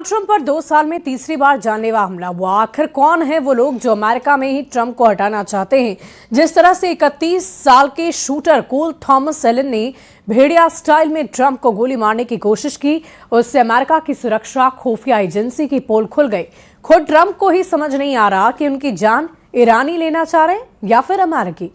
Trump पर 2 साल में तीसरी बार जानलेवा हमला हुआ। आखिर कौन है वो लोग जो अमेरिका में ही ट्रंप को हटाना चाहते हैं? जिस तरह से 31 साल के शूटर कोल थॉमस एलन ने भेड़िया स्टाइल में ट्रंप को गोली मारने की कोशिश की, उससे अमेरिका की सुरक्षा खुफिया एजेंसी की पोल खुल गई। खुद ट्रंप को ही समझ नहीं आ रहा कि उनकी जान ईरानी लेना चाह रहे हैं या फिर अमेरिकी।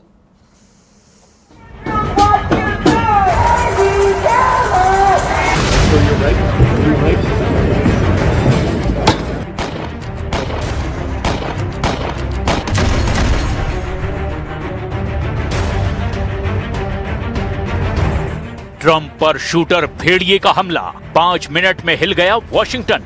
ट्रंप पर शूटर भेड़िए का हमला, 5 मिनट में हिल गया वॉशिंगटन।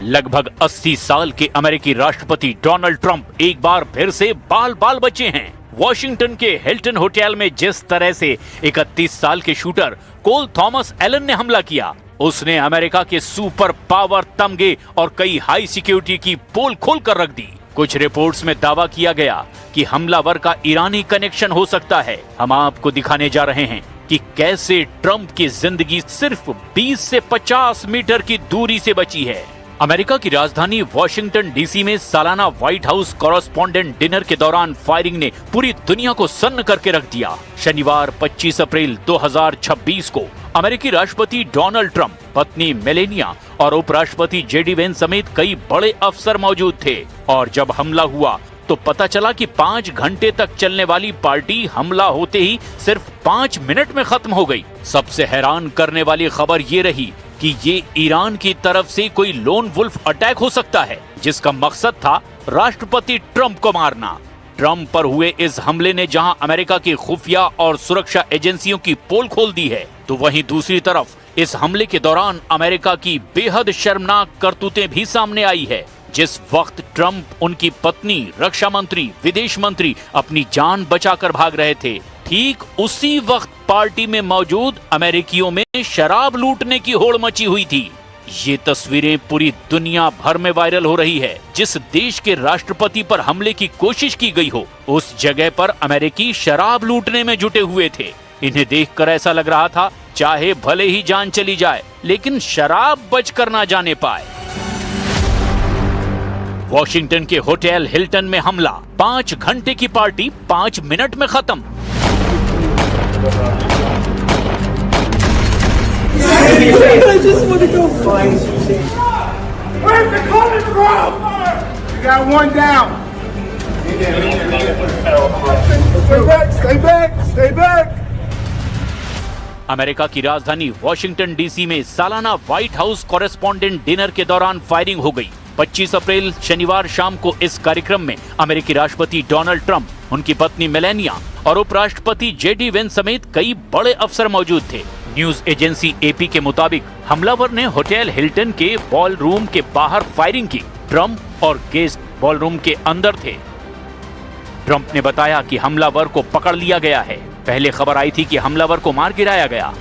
लगभग 80 साल के अमेरिकी राष्ट्रपति डोनाल्ड ट्रंप एक बार फिर से बाल बाल बचे हैं। वॉशिंगटन के हिल्टन होटल में जिस तरह से 31 साल के शूटर कोल थॉमस एलन ने हमला किया, उसने अमेरिका के सुपर पावर तमगे और कई हाई सिक्योरिटी की पोल खोल कर रख दी। कुछ रिपोर्ट्स में दावा किया गया कि हमलावर का ईरानी कनेक्शन हो सकता है। हम आपको दिखाने जा रहे हैं कि कैसे ट्रंप की जिंदगी सिर्फ 20 से 50 मीटर की दूरी से बची है। अमेरिका की राजधानी वॉशिंगटन डीसी में सालाना व्हाइट हाउस कॉरेस्पॉन्डेंट डिनर के दौरान फायरिंग ने पूरी दुनिया को सन्न करके रख दिया। शनिवार 25 अप्रैल 2026 को अमेरिकी राष्ट्रपति डोनाल्ड ट्रंप, पत्नी मेलेनिया और उपराष्ट्रपति जेडी वेंस समेत कई बड़े अफसर मौजूद थे। और जब हमला हुआ तो पता चला कि 5 घंटे तक चलने वाली पार्टी हमला होते ही सिर्फ 5 मिनट में खत्म हो गई। सबसे हैरान करने वाली खबर ये रही कि ये ईरान की तरफ से कोई लोन वुल्फ अटैक हो सकता है, जिसका मकसद था राष्ट्रपति ट्रंप को मारना। ट्रंप पर हुए इस हमले ने जहां अमेरिका की खुफिया और सुरक्षा एजेंसियों की पोल खोल दी है, तो वहीं दूसरी तरफ इस हमले के दौरान अमेरिका की बेहद शर्मनाक करतूतें भी सामने आई है। जिस वक्त ट्रंप, उनकी पत्नी, रक्षा मंत्री, विदेश मंत्री अपनी जान बचाकर भाग रहे थे, ठीक उसी वक्त पार्टी में मौजूद अमेरिकियों में शराब लूटने की होड़ मची हुई थी। ये तस्वीरें पूरी दुनिया भर में वायरल हो रही है। जिस देश के राष्ट्रपति पर हमले की कोशिश की गई हो, उस जगह पर अमेरिकी शराब लूटने में जुटे हुए थे। इन्हें देखकर ऐसा लग रहा था चाहे भले ही जान चली जाए, लेकिन शराब बचकर ना जाने पाए। वॉशिंगटन के होटल हिल्टन में हमला, 5 घंटे की पार्टी 5 मिनट में खत्म। I just want to go find you. Where's the coming from? You got one down. Stay back, stay back, stay back. America की राजधानी वॉशिंगटन डीसी में सालाना व्हाइट हाउस कॉरेस्पॉन्डेंट डिनर के दौरान फायरिंग हो गई। 25 अप्रैल शनिवार शाम को इस कार्यक्रम में अमेरिकी राष्ट्रपति डोनाल्ड ट्रंप, उनकी पत्नी मेलेनिया और उपराष्ट्रपति जेडी वेंस समेत कई बड़े अफसर मौजूद थे। न्यूज एजेंसी एपी के मुताबिक हमलावर ने होटल हिल्टन के बॉल रूम के बाहर फायरिंग की। ट्रंप और गेस्ट बॉल रूम के अंदर थे। ट्रंप ने बताया कि हमलावर को पकड़ लिया गया है। पहले खबर आई थी कि हमलावर को मार गिराया गया।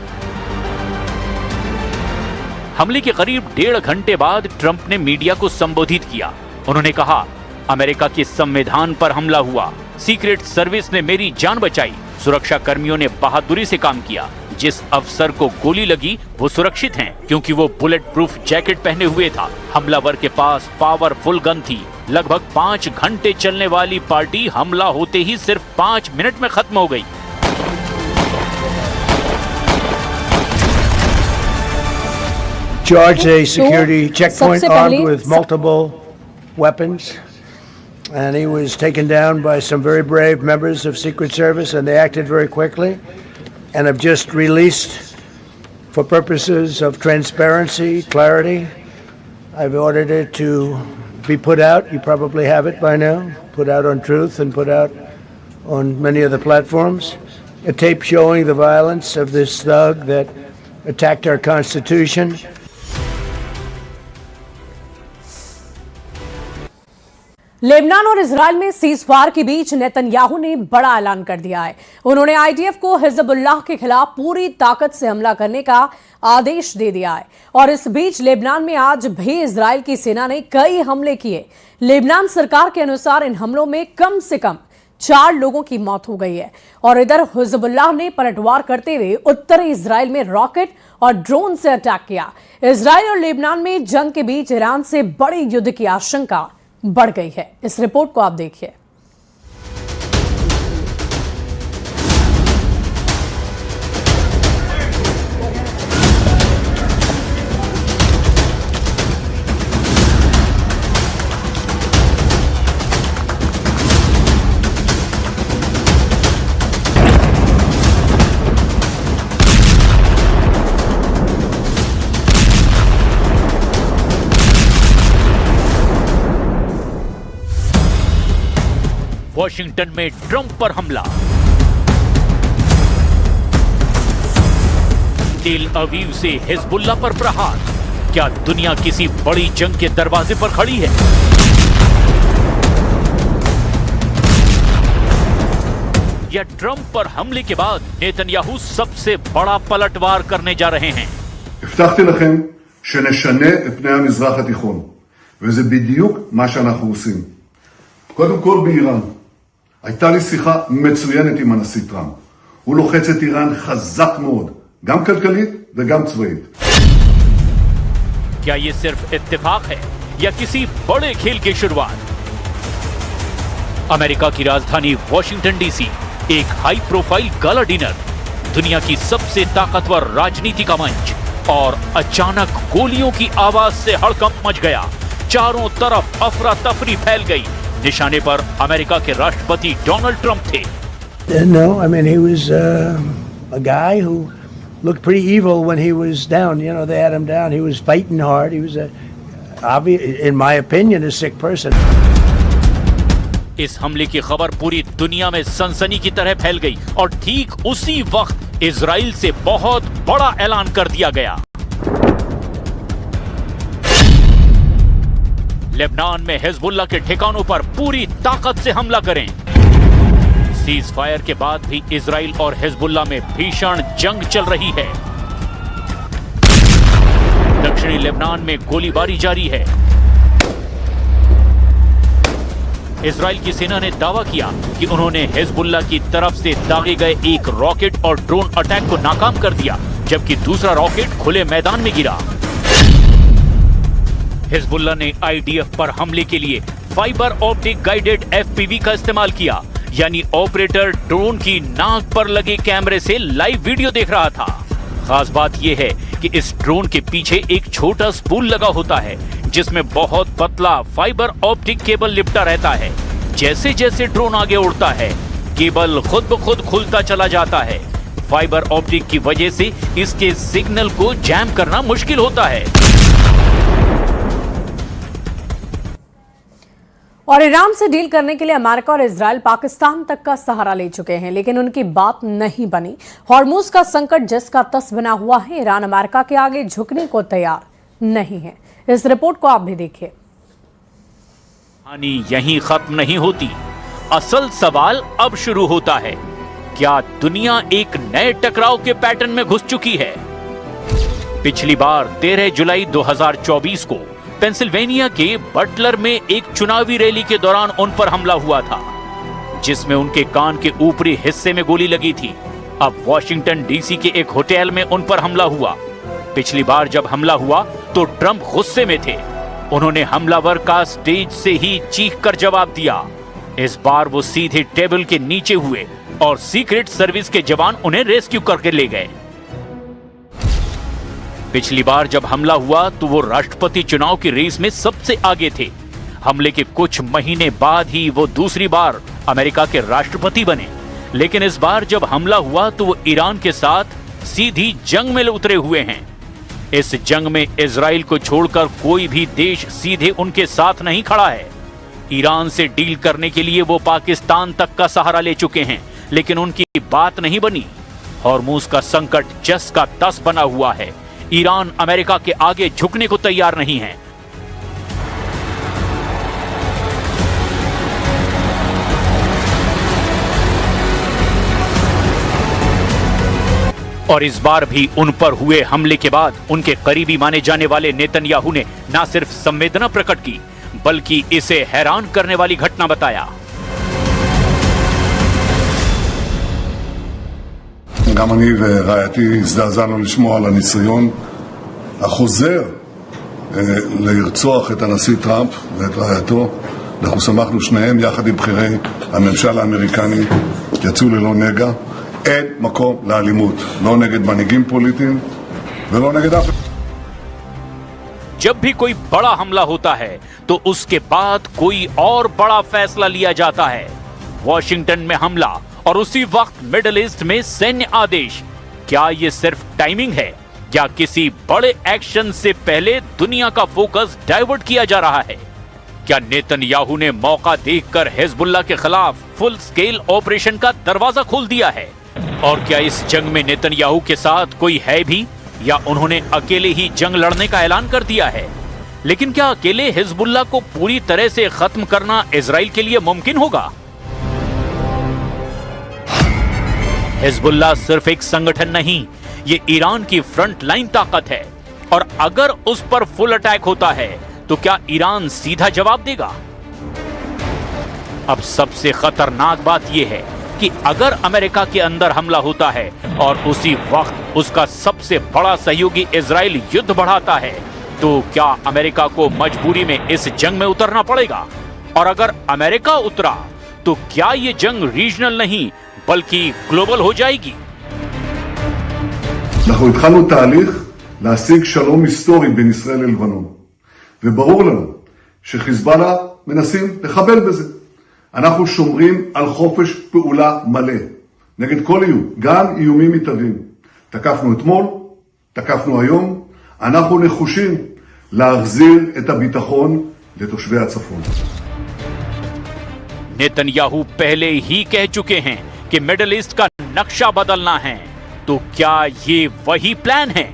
हमले के करीब 1.5 घंटे बाद ट्रंप ने मीडिया को संबोधित किया। उन्होंने कहा, अमेरिका के संविधान पर हमला हुआ, सीक्रेट सर्विस ने मेरी जान बचाई, सुरक्षा कर्मियों ने बहादुरी से काम किया। जिस अफसर को गोली लगी वो सुरक्षित हैं, क्योंकि वो बुलेट प्रूफ जैकेट पहने हुए था। हमलावर के पास पावरफुल गन थी। लगभग 5 घंटे चलने वाली पार्टी हमला होते ही सिर्फ 5 मिनट में खत्म हो गई। George, a security checkpoint armed with multiple weapons, and he was taken down by some very brave members of Secret Service, and they acted very quickly, and have just released, for purposes of transparency, clarity, I've ordered it to be put out. You probably have it by now, put out on Truth and put out on many other platforms. A tape showing the violence of this thug that attacked our Constitution. Lebanon और Israel में ceasefire के बीच Netanyahu ने बड़ा ऐलान कर दिया है। उन्होंने आईडीएफ को हिजबुल्लाह के खिलाफ पूरी ताकत से हमला करने का आदेश दे दिया है। और इस बीच लेबनान में आज भी इजराइल की सेना ने कई हमले किए। लेबनान सरकार के अनुसार इन हमलों में कम से कम 4 लोगों की मौत हो गई है। और इधर हिजबुल्लाह ने पलटवार करते हुए उत्तरी इजराइल में रॉकेट और ड्रोन से अटैक किया। इजराइल और लेबनान में जंग के बीच ईरान से बड़े युद्ध की आशंका बढ़ गई है। इस रिपोर्ट को आप देखिए। वॉशिंगटन में ट्रंप पर हमला। तेल अवीव से हिजबुल्लाह पर प्रहार। क्या दुनिया किसी बड़ी जंग के दरवाजे पर खड़ी है? या ट्रंप पर हमले के बाद नेतन्याहू सबसे बड़ा पलटवार करने जा रहे हैं? הבטחתי לכם שנשנה את פני המזרח התיכון, וזה בדיוק מה שאנחנו עושים. קודם כל באיראן. הייתה לי שיחה מצוינת עם הנשיא טראמפ. הוא לוחץ את איראן חזק מאוד, גם כלכלית וגם צבאית. क्या ये सिर्फ इत्तेफाक है या किसी बड़े खेल की शुरुआत? अमेरिका की राजधानी वॉशिंगटन डीसी, एक हाई प्रोफाइल गाला डिनर, दुनिया की सबसे ताकतवर राजनीति का मंच, और अचानक गोलियों की आवाज से हड़कंप मच गया। चारों तरफ अफरा तफरी फैल गई। निशाने पर अमेरिका के राष्ट्रपति डोनाल्ड ट्रंप थे। No, I mean, he was a guy who looked pretty evil when he was down. You know, they had him down. He was fighting hard. He was in my opinion, a sick person. इस हमले की खबर पूरी दुनिया में सनसनी की तरह फैल गई और ठीक उसी वक्त इजराइल से बहुत बड़ा ऐलान कर दिया गया। लेबनान में हिजबुल्लाह के ठिकानों पर पूरी ताकत से हमला करें। सीज फायर के बाद भी इजराइल और हिजबुल्लाह में भीषण जंग चल रही है। दक्षिणी लेबनान में गोलीबारी जारी है। इजराइल की सेना ने दावा किया कि उन्होंने हिजबुल्लाह की तरफ से दागे गए एक रॉकेट और ड्रोन अटैक को नाकाम कर दिया, जबकि दूसरा रॉकेट खुले मैदान में गिरा। हिजबुल्लाह ने आईडीएफ पर हमले के लिए फाइबर ऑप्टिक गाइडेड एफपीवी का इस्तेमाल किया, यानी ऑपरेटर ड्रोन की नाक पर लगे कैमरे से लाइव वीडियो देख रहा था। खास बात यह है कि इस ड्रोन के पीछे एक छोटा स्पूल लगा होता है, जिसमें बहुत पतला फाइबर ऑप्टिक केबल लिपटा रहता है। जैसे जैसे ड्रोन आगे उड़ता है, केबल खुद ब खुद खुलता चला जाता है। फाइबर ऑप्टिक की वजह से इसके सिग्नल को जैम करना मुश्किल होता है। और ईरान से डील करने के लिए अमेरिका और इजराइल पाकिस्तान तक का सहारा ले चुके हैं, लेकिन उनकी बात नहीं बनी। हॉर्मुज का संकट जिसका तस बना हुआ है, ईरान अमेरिका के आगे झुकने को तैयार नहीं है। इस रिपोर्ट को आप भी देखिए। कहानी यहीं खत्म नहीं होती। असल सवाल अब शुरू होता है, क्या दुनिया एक नए टकराव के पैटर्न में घुस चुकी है? पिछली बार 13 जुलाई 2024 को पेंसिल्वेनिया के बटलर में एक चुनावी रैली के दौरान उन पर हमला हुआ था, जिसमें उनके कान के ऊपरी हिस्से में गोली लगी थी। अब वॉशिंगटन डीसी के एक होटल में उन पर हमला हुआ। पिछली बार जब हमला हुआ तो ट्रंप गुस्से में थे। उन्होंने हमलावर का स्टेज से ही चीखकर जवाब दिया। इस बार वो सीधे टेबल के नीचे हुए और सीक्रेट सर्विस के जवान उन्हें रेस्क्यू करके ले गए। पिछली बार जब हमला हुआ तो वो राष्ट्रपति चुनाव की रेस में सबसे आगे थे। हमले के कुछ महीने बाद ही वो दूसरी बार अमेरिका के राष्ट्रपति बने। लेकिन इस बार जब हमला हुआ तो वो ईरान के साथ सीधी जंग में उतरे हुए हैं। इस जंग में इजराइल को छोड़कर कोई भी देश सीधे उनके साथ नहीं खड़ा है। ईरान से डील करने के लिए वो पाकिस्तान तक का सहारा ले चुके हैं, लेकिन उनकी बात नहीं बनी। हॉर्मुज का संकट जस का तस बना हुआ है। ईरान अमेरिका के आगे झुकने को तैयार नहीं है। और इस बार भी उन पर हुए हमले के बाद उनके करीबी माने जाने वाले नेतन्याहू ने न सिर्फ संवेदना प्रकट की, बल्कि इसे हैरान करने वाली घटना बताया। גם אני ורעייתי הזדעזענו לשמוע על הניסיון החוזר לרצוח את הנשיא טראמפ ואת רעייתו. אנחנו שמחנו שניהם יחד עם בכירי הממשל האמריקני, יצאו ללא נגע. אין מקום לאלימות, לא נגד מנהיגים פוליטיים ולא נגד אף. जब भी कोई बड़ा हमला होता है तो उसके बाद कोई और बड़ा फैसला लिया जाता है। वॉशिंगटन में हमला और उसी वक्त मिडिल ईस्ट में सैन्य आदेश। क्या ये सिर्फ टाइमिंग है या किसी बड़े एक्शन से पहले दुनिया का फोकस डाइवर्ट किया जा रहा है? क्या नेतन्याहू ने मौका देखकर हिजबुल्लाह के खिलाफ फुल स्केल ऑपरेशन का दरवाजा खोल दिया है? और क्या इस जंग में नेतन्याहू के साथ कोई है भी, या उन्होंने अकेले ही जंग लड़ने का ऐलान कर दिया है? लेकिन क्या अकेले हिजबुल्लाह को पूरी तरह से खत्म करना इजराइल के लिए मुमकिन होगा? हिजबुल्लाह सिर्फ एक संगठन नहीं, ये ईरान की फ्रंट लाइन ताकत है। और अगर उस पर फुल अटैक होता है तो क्या ईरान सीधा जवाब देगा? अब सबसे खतरनाक बात यह है कि अगर अमेरिका के अंदर हमला होता है और उसी वक्त उसका सबसे बड़ा सहयोगी इजराइल युद्ध बढ़ाता है, तो क्या अमेरिका को मजबूरी में इस जंग में उतरना पड़ेगा? और अगर अमेरिका उतरा तो क्या ये जंग रीजनल नहीं बल्कि ग्लोबल हो जाएगी? אנחנו התחלנו תהליך להשיג שלום היסטורי בין ישראל ללבנון, וברור לנו שחיזבאללה מנסים לחבל בזה. אנחנו שומרים על חופש פעולה מלא נגד כל איום, גם איומים מתהווים. תקפנו אתמול, תקפנו היום, אנחנו נחושים להחזיר את הביטחון לתושבי הצפון. नेतन्याहू पहले ही कह चुके हैं कि मिडिल ईस्ट का नक्शा बदलना है, तो क्या ये वही प्लान है?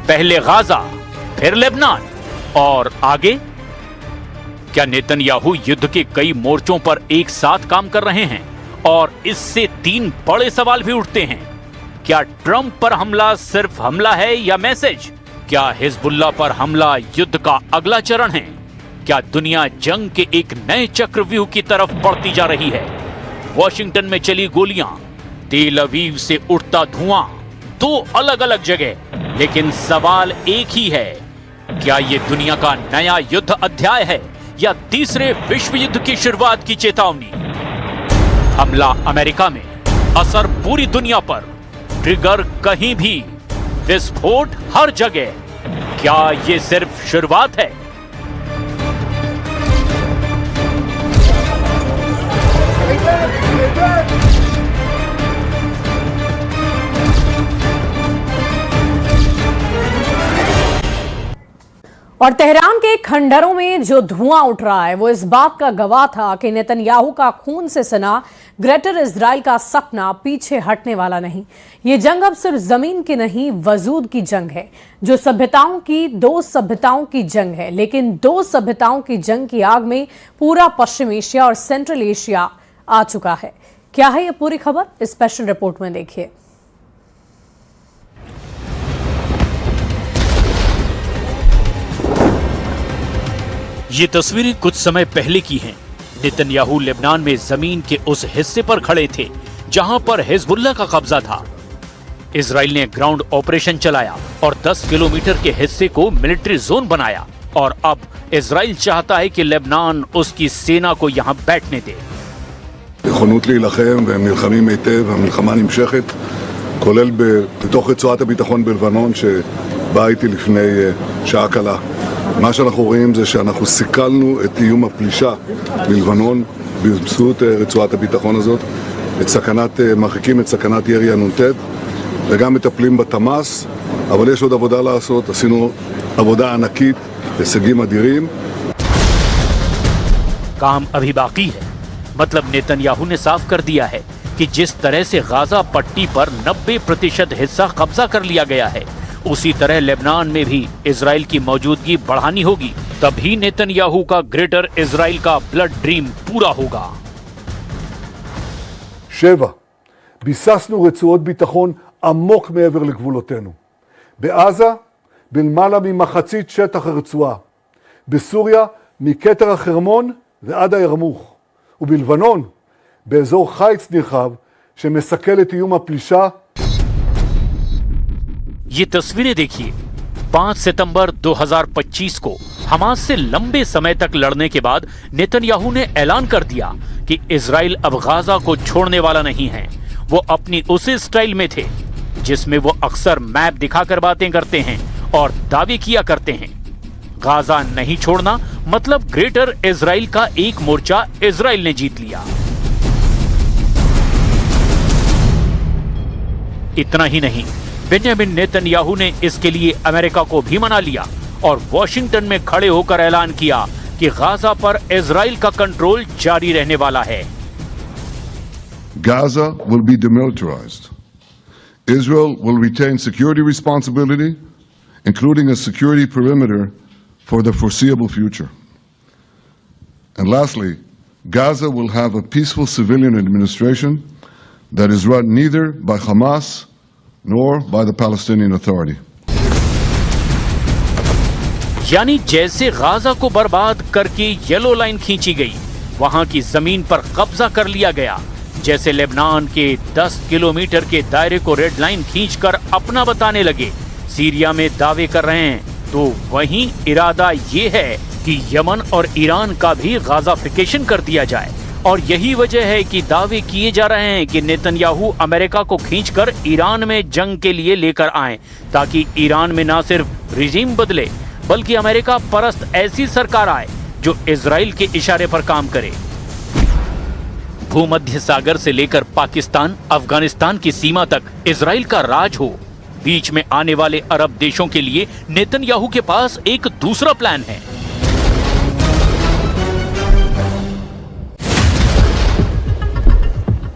पहले गाजा, फिर लेबनान और आगे? क्या नेतन्याहू युद्ध के कई मोर्चों पर एक साथ काम कर रहे हैं? और इससे तीन बड़े सवाल भी उठते हैं। क्या ट्रंप पर हमला सिर्फ हमला है या मैसेज? क्या हिजबुल्लाह पर हमला युद्ध का अगला चरण है? क्या दुनिया जंग के एक नए चक्रव्यूह की तरफ बढ़ती जा रही है? वॉशिंगटन में चली गोलियां, तेल अवीव से उठता धुआं, दो अलग अलग जगह, लेकिन सवाल एक ही है, क्या ये दुनिया का नया युद्ध अध्याय है या तीसरे विश्व युद्ध की शुरुआत की चेतावनी? हमला अमेरिका में, असर पूरी दुनिया पर, ट्रिगर कहीं भी, विस्फोट हर जगह। क्या ये सिर्फ शुरुआत है? और तेहरान के खंडरों में जो धुआं उठ रहा है वो इस बात का गवाह था कि नेतन्याहू का खून से सना ग्रेटर इजराइल का सपना पीछे हटने वाला नहीं। ये जंग अब सिर्फ जमीन की नहीं, वजूद की जंग है, जो दो सभ्यताओं की जंग है। लेकिन दो सभ्यताओं की जंग की आग में पूरा पश्चिम एशिया और सेंट्रल एशिया आ चुका है। क्या है ये पूरी खबर, इस स्पेशल रिपोर्ट में देखिए। ये तस्वीरें कुछ समय पहले की हैं। नेतन्याहू लेबनान में जमीन के उस हिस्से पर खड़े थे जहां पर हिजबुल्लाह का कब्जा था। इजराइल ने ग्राउंड ऑपरेशन चलाया और 10 किलोमीटर के हिस्से को मिलिट्री जोन बनाया, और अब इजराइल चाहता है कि लेबनान उसकी सेना को यहां बैठने दे। נכונות להילחם, והם נלחמים היטב, המלחמה נמשכת, כולל בתוך רצועת הביטחון בלבנון שבאה איתי לפני שעה קלה. מה שאנחנו רואים זה שאנחנו סיכלנו את איום הפלישה ללבנון באמצעות רצועת הביטחון הזאת, מרחיקים את סכנת ירי הנ"ט, וגם מטפלים בתמ"ס, אבל יש עוד עבודה לעשות, עשינו עבודה ענקית, הישגים אדירים. काम अभी बाकी है। मतलब नेतन्याहू ने साफ कर दिया है कि जिस तरह से गाजा पट्टी पर 90% हिस्सा कब्जा कर लिया गया है, उसी तरह लेबनान में भी इजराइल की मौजूदगी बढ़ानी होगी, तभी नेतन्याहू का ग्रेटर इजराइल का ब्लड ड्रीम पूरा होगा। 7. ביססנו רצועות ביטחון עמוק מעבר לגבולותינו. בעזה בלמעלה ממחצית שטח הרצועה. בסוריה, מכתר החרמון ועד הירמוך. ובלבנון, באזור חיץ נרחב שמסכל את איום הפלישה. ये तस्वीरें देखिए। 5 सितंबर 2025 को हमास से लंबे समय तक लड़ने के बाद नेतन्याहू ने ऐलान कर दिया कि इजराइल अब गाजा को छोड़ने वाला नहीं है। वो अपनी उसी स्टाइल में थे जिसमें वो अक्सर मैप दिखाकर बातें करते हैं और दावे किया करते हैं। गाजा नहीं छोड़ना मतलब ग्रेटर इजराइल का एक मोर्चा इजराइल ने जीत लिया। इतना ही नहीं, बेंजामिन नेतन्याहू ने इसके लिए अमेरिका को भी मना लिया और वॉशिंगटन में खड़े होकर ऐलान किया कि गाजा पर इजराइल का कंट्रोल जारी रहने वाला है। Gaza will be demilitarized. Israel will retain security responsibility, including a security perimeter for the foreseeable future. And lastly, Gaza will have a peaceful civilian administration that is run neither by Hamas nor by the Palestinian Authority. यानी जैसे Gaza को बर्बाद करके yellow line खींची गई, वहां की जमीन पर कब्जा कर लिया गया, जैसे लेबनान के 10 किलोमीटर के दायरे को रेड लाइन खींचकर अपना बताने लगे, सीरिया में दावे कर रहे हैं, तो वहीं इरादा ये है कि यमन और ईरान का भी गाजाफिकेशन कर दिया जाए। और यही वजह है कि दावे किए जा रहे हैं कि नेतन्याहू अमेरिका को खींचकर ईरान में जंग के लिए लेकर आएं, ताकि ईरान में न सिर्फ रिजीम बदले बल्कि अमेरिका परस्त ऐसी सरकार आए जो इजराइल के इशारे पर काम करे। भूमध्य सागर से लेकर पाकिस्तान, अफगानिस्तान की सीमा तक इजराइल का राज हो। बीच में आने वाले अरब देशों के लिए नेतन्याहू के पास एक दूसरा प्लान है।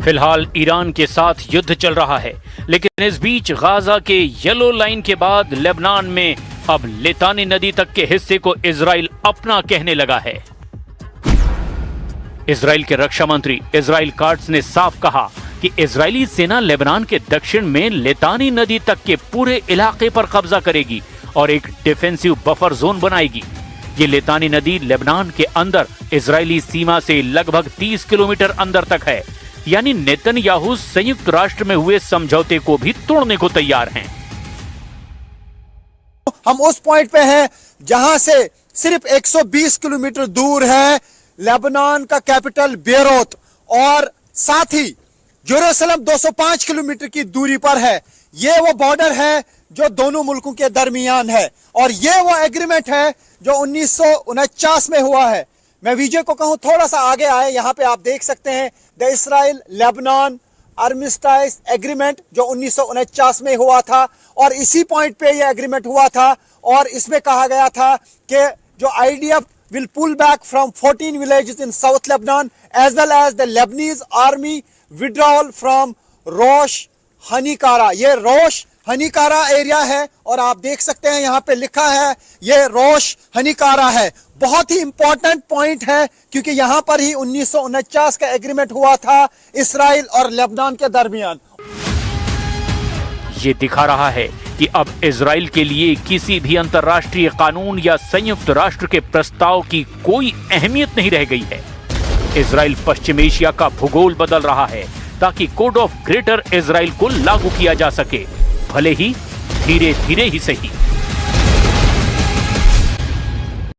फिलहाल ईरान के साथ युद्ध चल रहा है, लेकिन इस बीच गाजा के येलो लाइन के बाद लेबनान में अब लितानी नदी तक के हिस्से को इजराइल अपना कहने लगा है। इजराइल के रक्षा मंत्री इजराइल काट्स ने साफ कहा कि इजरायली सेना लेबनान के दक्षिण में लितानी नदी तक के पूरे इलाके पर कब्जा करेगी और एक डिफेंसिव बफर जोन बनाएगी। ये लितानी नदी लेबनान के अंदर इजरायली सीमा से लगभग 30 किलोमीटर अंदर तक है। यानी नेतन्याहू संयुक्त राष्ट्र में हुए समझौते को भी तोड़ने को तैयार हैं। हम उस पॉइंट पे हैं जहां से सिर्फ 120 किलोमीटर दूर है लेबनान का कैपिटल बेरूत और साथ ही यरूशलेम 205 किलोमीटर की दूरी पर है। ये वो बॉर्डर है जो दोनों मुल्कों के दरमियान है और ये वो एग्रीमेंट है जो 1949 में हुआ है। मैं विजय को कहूं थोड़ा सा आगे आए, यहां पे आप देख सकते हैं द इसराइल लेबनान आर्मिस्टाइज एग्रीमेंट जो 1949 में हुआ था और इसी पॉइंट पे ये एग्रीमेंट हुआ था और इसमें कहा गया था कि जो IDF will pull back from 14 villages in South Lebanon as well as the Lebanese army withdrawal from Rosh Hanikara। ये रोश हनीकारा एरिया है और आप देख सकते हैं यहाँ पे लिखा है ये रोश हनीकारा है। बहुत ही इंपॉर्टेंट पॉइंट है क्योंकि यहाँ पर ही 1949 का एग्रीमेंट हुआ था इसराइल और लेबनान के दरमियान। ये दिखा रहा है कि अब इजराइल के लिए किसी भी अंतर्राष्ट्रीय कानून या संयुक्त राष्ट्र के प्रस्ताव की कोई अहमियत नहीं रह गई है। इजराइल पश्चिम एशिया का भूगोल बदल रहा है ताकि कोड ऑफ ग्रेटर इजराइल को लागू किया जा सके, भले ही धीरे धीरे ही सही।